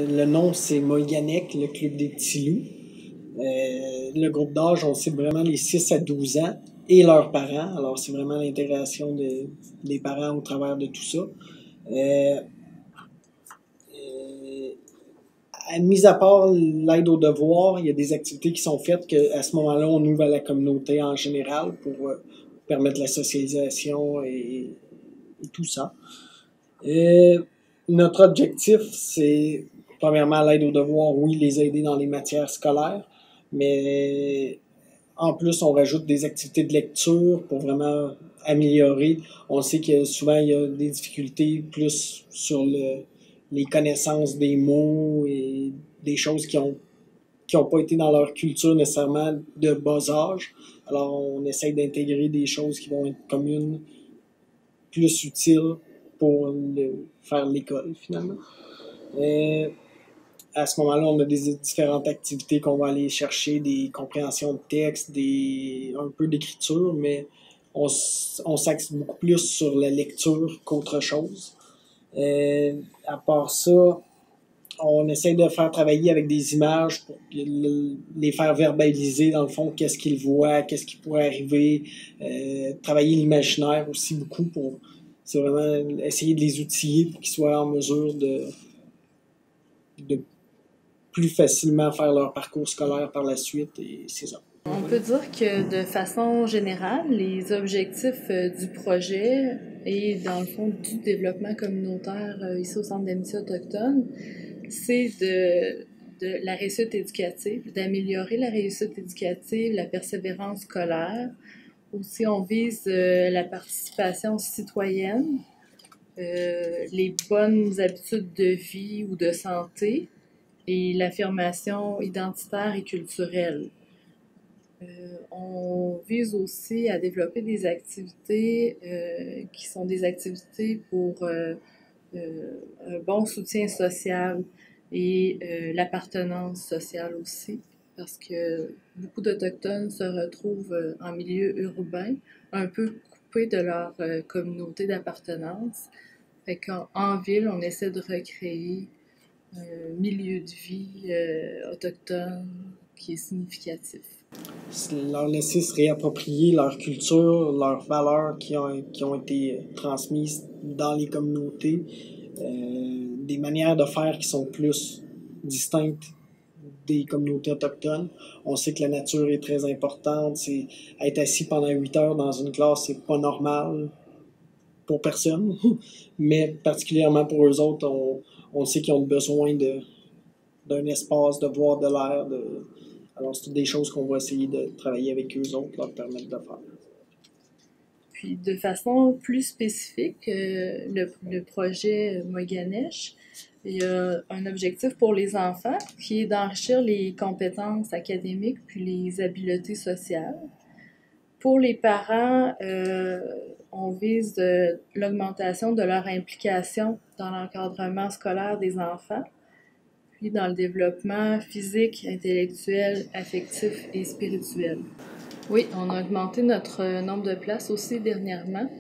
Le nom, c'est Moïganec, le Club des petits loups. Le groupe d'âge, on cible vraiment les 6 à 12 ans et leurs parents. Alors, c'est vraiment l'intégration des parents au travers de tout ça. Mis à part l'aide aux devoirs, il y a des activités qui sont faites qu'à ce moment-là, on ouvre à la communauté en général pour permettre la socialisation et tout ça. Notre objectif, c'est premièrement l'aide aux devoirs, oui, les aider dans les matières scolaires, mais en plus, on rajoute des activités de lecture pour vraiment améliorer. On sait que souvent, il y a des difficultés plus sur les connaissances des mots et des choses qui ont pas été dans leur culture nécessairement de bas âge. Alors, on essaie d'intégrer des choses qui vont être communes, plus utiles pour faire l'école, finalement. À ce moment-là, on a des différentes activités qu'on va aller chercher, des compréhensions de texte, un peu d'écriture, mais on s'axe beaucoup plus sur la lecture qu'autre chose. À part ça, on essaie de faire travailler avec des images pour les faire verbaliser, dans le fond, qu'est-ce qu'ils voient, qu'est-ce qui pourrait arriver. Travailler l'imaginaire aussi beaucoup c'est vraiment essayer de les outiller pour qu'ils soient en mesure de plus facilement faire leur parcours scolaire par la suite, et c'est ça. On peut dire que de façon générale, les objectifs du projet et dans le fond du développement communautaire ici au Centre d'amitié autochtone, c'est de la réussite éducative, d'améliorer la réussite éducative, la persévérance scolaire. Aussi, on vise la participation citoyenne, les bonnes habitudes de vie ou de santé et l'affirmation identitaire et culturelle. On vise aussi à développer des activités qui sont des activités pour un bon soutien social et l'appartenance sociale aussi, parce que beaucoup d'Autochtones se retrouvent en milieu urbain, un peu coupés de leur communauté d'appartenance. Fait qu'en ville, on essaie de recréer un milieu de vie autochtone qui est significatif. Leur laisser se réapproprier leur culture, leurs valeurs qui ont été transmises dans les communautés, des manières de faire qui sont plus distinctes des communautés autochtones. On sait que la nature est très importante. Être assis pendant 8 heures dans une classe, c'est pas normal pour personne, mais particulièrement pour eux autres, on sait qu'ils ont besoin d'un espace, de voir de l'air, alors, c'est toutes des choses qu'on va essayer de travailler avec eux autres, leur permettre de faire. Puis, de façon plus spécifique, le projet Moïganèche, il y a un objectif pour les enfants qui est d'enrichir les compétences académiques puis les habiletés sociales. Pour les parents, on vise l'augmentation de leur implication dans l'encadrement scolaire des enfants, puis dans le développement physique, intellectuel, affectif et spirituel. Oui, on a augmenté notre nombre de places aussi dernièrement,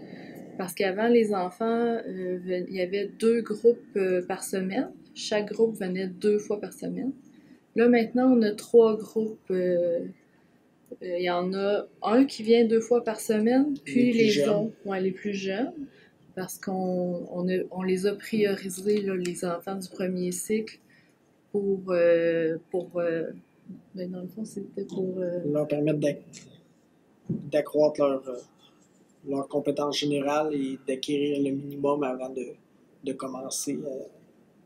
parce qu'avant, les enfants, il y avait 2 groupes par semaine. Chaque groupe venait 2 fois par semaine. Là, maintenant, on a 3 groupes. Il y en a un qui vient 2 fois par semaine, puis les autres, les plus jeunes, parce qu'on les a priorisés, là, les enfants du premier cycle, ben dans le fond, c'était pour leur permettre d'accroître leurs compétences générales et d'acquérir le minimum avant de commencer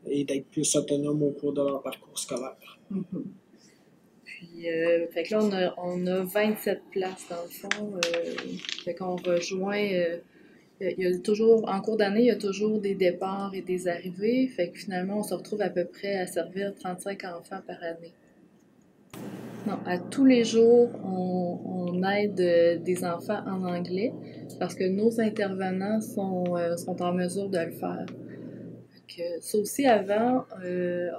et d'être plus autonome au cours de leur parcours scolaire. Mm-hmm. Puis, fait que là, on a 27 places dans le fond. Fait qu'on rejoint. Il y a toujours, en cours d'année, il y a toujours des départs et des arrivées. Fait que finalement, on se retrouve à peu près à servir 35 enfants par année. Non, à tous les jours, on aide des enfants en anglais parce que nos intervenants sont en mesure de le faire. Ça aussi, avant,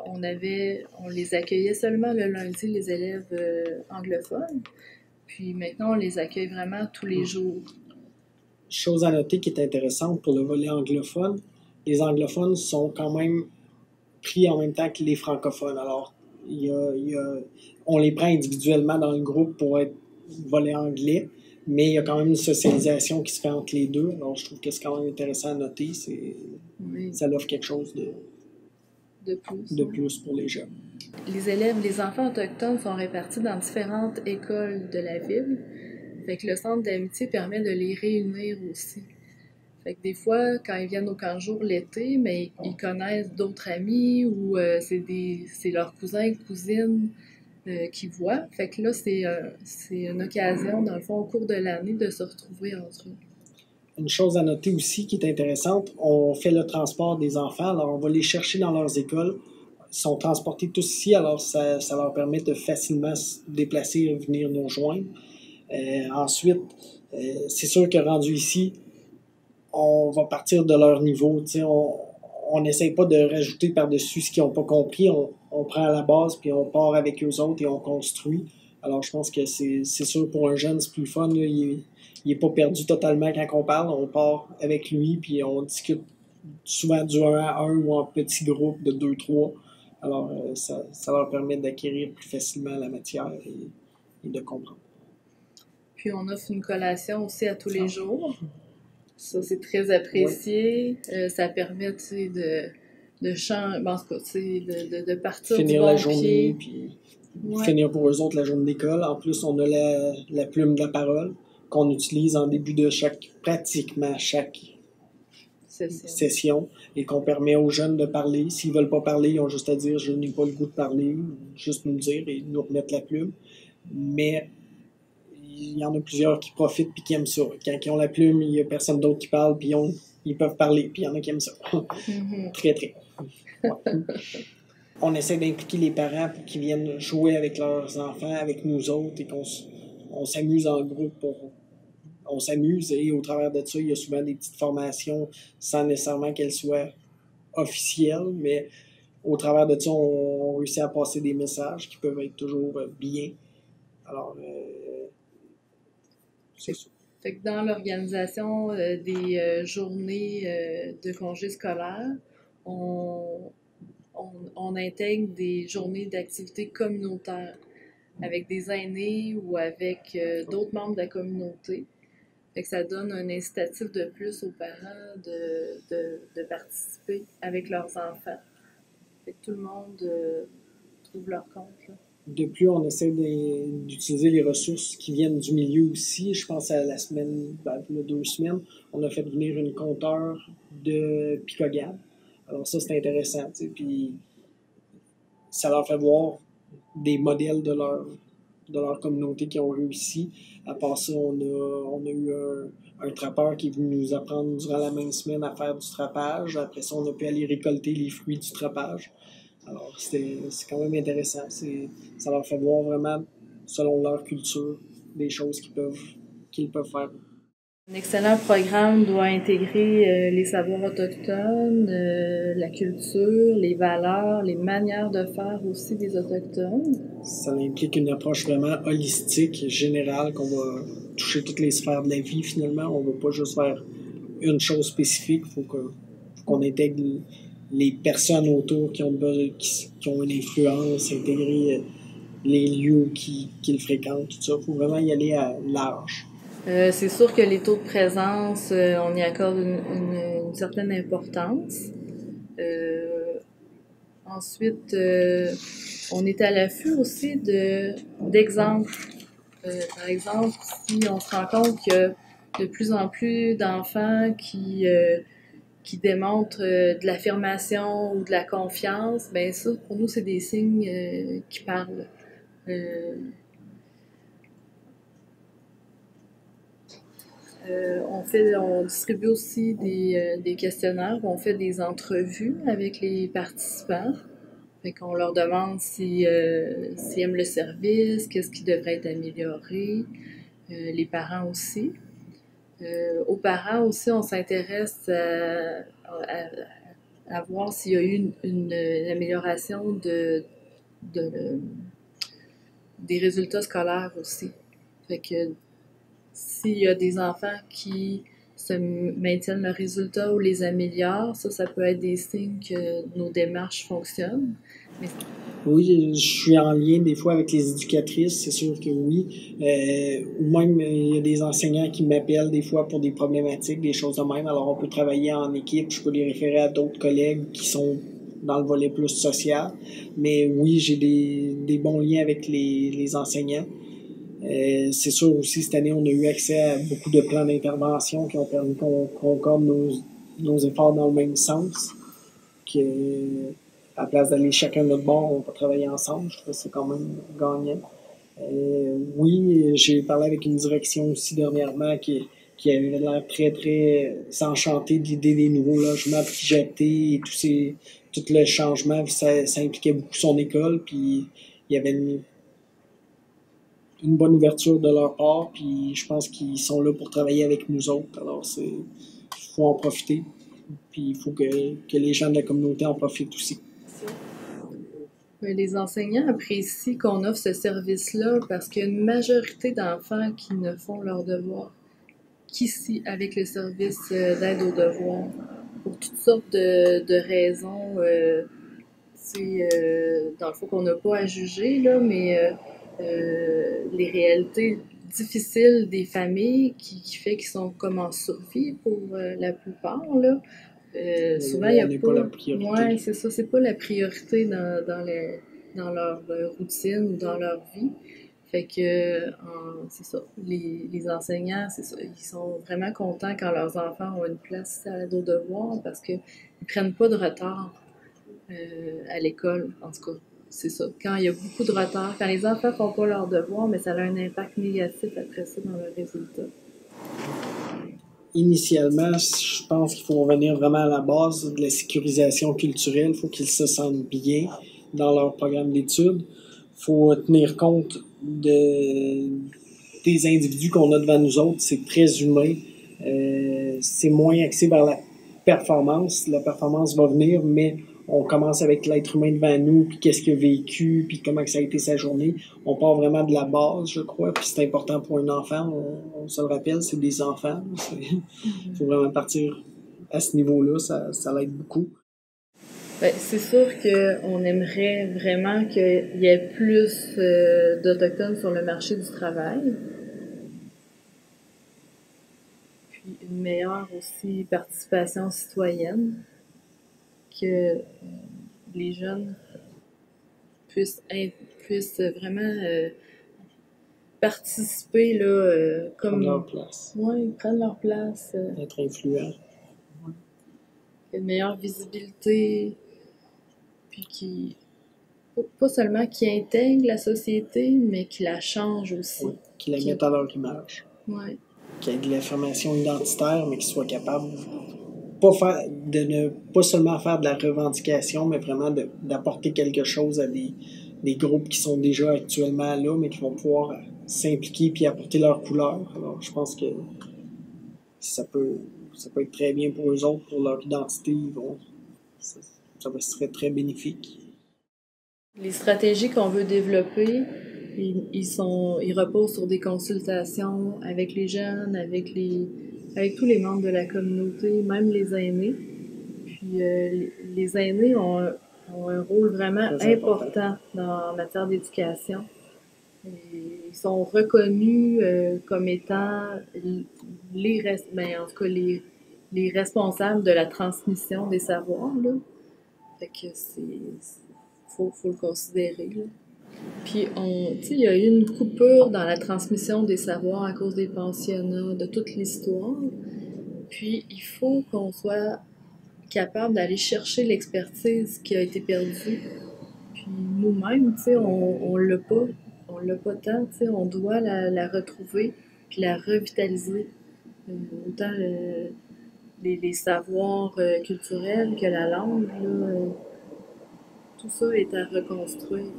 on les accueillait seulement le lundi, les élèves anglophones. Puis maintenant, on les accueille vraiment tous les jours. Chose à noter qui est intéressante pour le volet anglophone, les anglophones sont quand même pris en même temps que les francophones. Alors, on les prend individuellement dans le groupe pour être volet anglais, mais il y a quand même une socialisation qui se fait entre les deux. Alors, je trouve que c'est quand même intéressant à noter. Ça offre quelque chose de plus pour les jeunes. Les enfants autochtones sont répartis dans différentes écoles de la ville. Fait que le centre d'amitié permet de les réunir aussi. Fait que des fois, quand ils viennent au camp de jour l'été, mais ils connaissent d'autres amis ou c'est leurs cousins, cousines qui voient. Fait que là, c'est une occasion, dans le fond, au cours de l'année, de se retrouver entre eux. Une chose à noter aussi qui est intéressante, on fait le transport des enfants, alors on va les chercher dans leurs écoles. Ils sont transportés tous ici, alors ça leur permet de facilement se déplacer et venir nous rejoindre. Ensuite, c'est sûr que rendu ici, on va partir de leur niveau. On n'essaye pas de rajouter par-dessus ce qu'ils n'ont pas compris. On prend à la base, puis on part avec eux autres et on construit. Alors, je pense que c'est sûr, pour un jeune, c'est plus fun. Là. Il n'est pas perdu totalement quand on parle. On part avec lui, puis on discute souvent du 1 à 1 ou en petit groupe de 2-3. Alors, ça leur permet d'acquérir plus facilement la matière et de comprendre. Puis, on offre une collation aussi à tous les jours. Ça, c'est très apprécié. Oui. Ça permet, de changer, en tout cas, de partir finir du bon la journée, pied. Puis finir pour eux autres la journée d'école. En plus, on a la plume de la parole qu'on utilise en début de pratiquement chaque session et qu'on permet aux jeunes de parler. S'ils veulent pas parler, ils ont juste à dire « je n'ai pas le goût de parler », juste nous le dire et nous remettre la plume. Mais il y en a plusieurs qui profitent et qui aiment ça. Quand ils ont la plume, il n'y a personne d'autre qui parle, puis ils peuvent parler, puis il y en a qui aiment ça. Très, très. Ouais. On essaie d'impliquer les parents pour qu'ils viennent jouer avec leurs enfants, avec nous autres, et qu'on s'amuse en groupe. On s'amuse, et au travers de ça, il y a souvent des petites formations sans nécessairement qu'elles soient officielles, mais au travers de ça, on réussit à passer des messages qui peuvent être toujours bien. Alors, c'est ça. Fait que dans l'organisation des journées de congés scolaires, on intègre des journées d'activités communautaires avec des aînés ou avec d'autres membres de la communauté. Fait que ça donne un incitatif de plus aux parents de participer avec leurs enfants. Fait que tout le monde trouve leur compte, là. De plus, on essaie d'utiliser les ressources qui viennent du milieu aussi. Je pense à la semaine, il y a 2 semaines, on a fait venir une conteure de Picogab. Alors ça, c'est intéressant, tu sais, puis ça leur fait voir des modèles de leur communauté qui ont réussi. À part ça, on a eu un trappeur qui est venu nous apprendre durant la même semaine à faire du trappage. Après ça, on a pu aller récolter les fruits du trappage. Alors, c'est quand même intéressant. Ça leur fait voir vraiment, selon leur culture, des choses qu'ils peuvent faire. Un excellent programme doit intégrer les savoirs autochtones, la culture, les valeurs, les manières de faire aussi des Autochtones. Ça implique une approche vraiment holistique, générale, qu'on va toucher toutes les sphères de la vie finalement. On ne va pas juste faire une chose spécifique. Il faut qu'on intègre les personnes autour qui ont une influence, intégrer les lieux qu'ils fréquentent, tout ça. Il faut vraiment y aller à large. C'est sûr que les taux de présence, on y accorde une certaine importance. Ensuite, on est à l'affût aussi d'exemples. Par exemple, si on se rend compte qu'il y a de plus en plus d'enfants qui démontrent de l'affirmation ou de la confiance, ben ça, pour nous, c'est des signes qui parlent. On distribue aussi des questionnaires, on fait des entrevues avec les participants. Fait qu'on leur demande s'ils aiment le service, qu'est-ce qui devrait être amélioré, les parents aussi. Aux parents aussi, on s'intéresse à voir s'il y a eu une amélioration des résultats scolaires aussi. Fait que s'il y a des enfants qui se maintiennent leurs résultats ou les améliorent. Ça peut être des signes que nos démarches fonctionnent. Mais... Oui, je suis en lien des fois avec les éducatrices, c'est sûr que oui. Ou même, il y a des enseignants qui m'appellent des fois pour des problématiques, des choses de même. Alors, on peut travailler en équipe, je peux les référer à d'autres collègues qui sont dans le volet plus social. Mais oui, j'ai des bons liens avec les enseignants. C'est sûr aussi, cette année, on a eu accès à beaucoup de plans d'intervention qui ont permis qu'on concorde nos efforts dans le même sens. Que, à la place d'aller chacun de notre bord, on peut travailler ensemble. Je trouve que c'est quand même gagnant. Oui, j'ai parlé avec une direction aussi dernièrement qui avait l'air très, très enchanté de l'idée des nouveaux logements pigeatés et tout le changement. Ça impliquait beaucoup son école, puis il y avait une bonne ouverture de leur part, puis je pense qu'ils sont là pour travailler avec nous autres. Alors, il faut en profiter, puis il faut que les gens de la communauté en profitent aussi. Les enseignants apprécient qu'on offre ce service-là parce qu'il y a une majorité d'enfants qui ne font leurs devoirs qu'ici avec le service d'aide aux devoirs pour toutes sortes de raisons. Dans le fond qu'on n'a pas à juger, là, mais les réalités difficiles des familles qui fait qu'ils sont comme en survie pour la plupart, là. Souvent, il n'y a pas la priorité. Ouais, c'est ça, c'est pas la priorité dans leur routine ou dans leur vie. Fait que, c'est ça, les enseignants, c'est ça, ils sont vraiment contents quand leurs enfants ont une place à l'aide aux devoirs parce qu'ils prennent pas de retard à l'école, en tout cas. C'est ça. Quand il y a beaucoup de retard, quand les enfants font pas leurs devoirs, mais ça a un impact négatif après ça dans leurs résultats. Initialement, je pense qu'il faut revenir vraiment à la base de la sécurisation culturelle. Il faut qu'ils se sentent bien dans leur programme d'études. Il faut tenir compte des individus qu'on a devant nous autres. C'est très humain. C'est moins axé vers la performance. La performance va venir, mais on commence avec l'être humain devant nous, puis qu'est-ce qu'il a vécu, puis comment que ça a été sa journée. On part vraiment de la base, je crois, puis c'est important pour un enfant. On se le rappelle, c'est des enfants. Il faut vraiment partir à ce niveau-là, ça l'aide beaucoup. Ben, c'est sûr qu'on aimerait vraiment qu'il y ait plus d'Autochtones sur le marché du travail. Puis une meilleure aussi participation citoyenne, que les jeunes puissent vraiment participer là, comme prendre leur place. Oui, prendre leur place. Être influent. Une meilleure visibilité, puis qui pas seulement qui intègre la société, mais qui la change aussi. Oui, qui la mette à leur image. Oui. Qui ait de l'affirmation identitaire, mais qui soit capable de ne pas seulement faire de la revendication, mais vraiment d'apporter quelque chose à des groupes qui sont déjà actuellement là, mais qui vont pouvoir s'impliquer puis apporter leur couleur. Alors, je pense que ça peut être très bien pour eux autres, pour leur identité. Ça serait très bénéfique. Les stratégies qu'on veut développer, ils reposent sur des consultations avec les jeunes, avec tous les membres de la communauté, même les aînés. Puis les aînés ont un rôle vraiment important en matière d'éducation. Ils sont reconnus comme étant les responsables de la transmission des savoirs, là. Fait que faut le considérer, là. Puis, il y a eu une coupure dans la transmission des savoirs à cause des pensionnats, de toute l'histoire. Puis, il faut qu'on soit capable d'aller chercher l'expertise qui a été perdue. Puis, nous-mêmes, on l'a pas. On l'a pas tant, on doit la retrouver puis la revitaliser. Autant les savoirs culturels que la langue, là, tout ça est à reconstruire.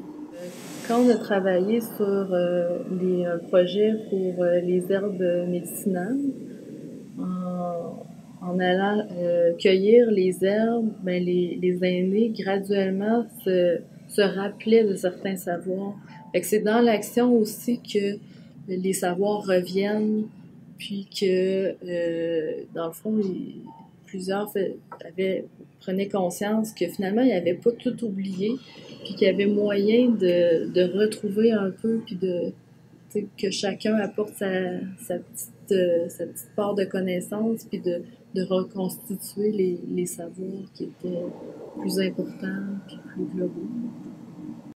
Quand on a travaillé sur un projet pour les herbes médicinales, en allant cueillir les herbes, ben les aînés graduellement se rappelaient de certains savoirs. Fait que c'est dans l'action aussi que les savoirs reviennent puis que, dans le fond, plusieurs prenaient conscience que finalement, ils n'avaient pas tout oublié, puis qu'il y avait moyen de retrouver un peu, puis que chacun apporte sa petite part de connaissance, puis de reconstituer les savoirs qui étaient plus importants, puis plus globaux.